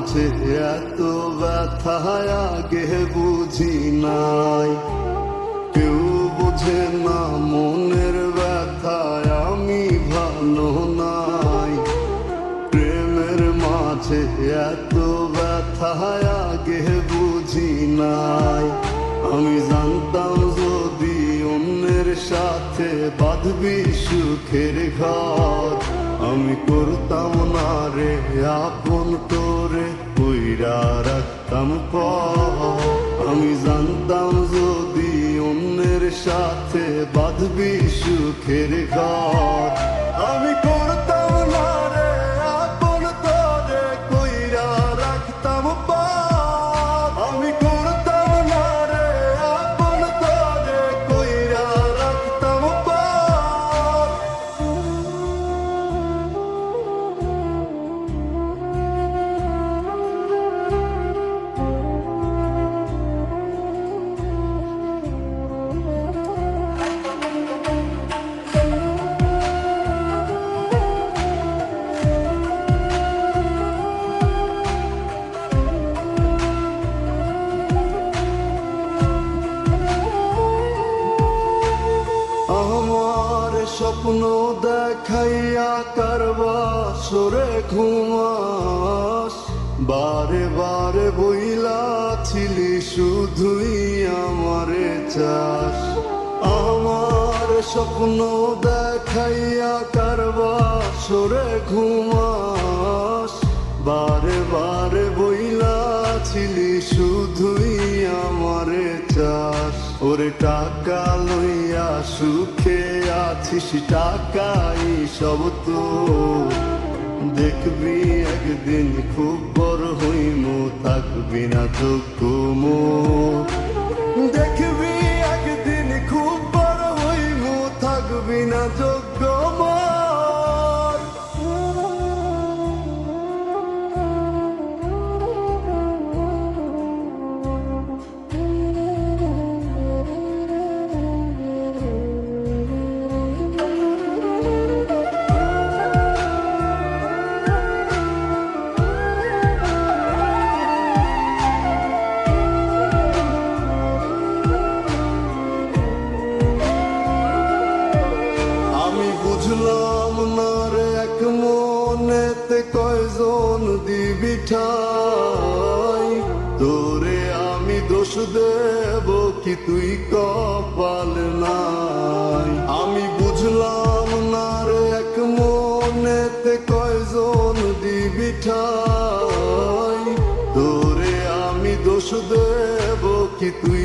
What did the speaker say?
মাঝে এত ব্যথায় আগে বুঝি নাই। কেউ বোঝে না মনের ব্যথায় আমি ভালো নাই। প্রেমের মাঝে এত ব্যথায় আগে বুঝি নাই। আমি জানতাম যদি অন্যের সাথে বাঁধবি সুখের ঘর, আমি করতাম না রে আপন তোরে কইরা রাখতাম পর। আমি জানতাম যদি অন্যের সাথে বাঁধবি সুখের ঘর, আমি করতাম না রে আপন তোরে কইরা রাখতাম পর। আমি করতাম না রে আপন তোরে কইরা রাখতাম পর। আমার স্বপ্ন দেখাইয়া কারবা সরে ঘুমাস, বারে বারে বইলাছিলি শুধুই আমারে চাস। আমার স্বপ্ন দেখাইয়া কারবা সরে ঘুমাস, বারে বারে বইলাছিলি শুধুই আমারে চাস। ওরে টাকা লইয়া সুখে আছিস, টাকাই সব তো দেখবি একদিন খুব বড় হইমু, থাকবি না যোগ্য মোর। দেখবি একদিন খুব বড় হইমু, থাকবি না যোগ্য মোর। বুঝলাম না রে এক মনেতে কয়জন দিবি ঠাই, তোরে আমি দোষ দেব কি তুই কপাল নাই। আমি বুঝলাম না রে এক মনেতে কয়জন দিবি ঠাই, তোরে আমি দোষ দেব কি তুই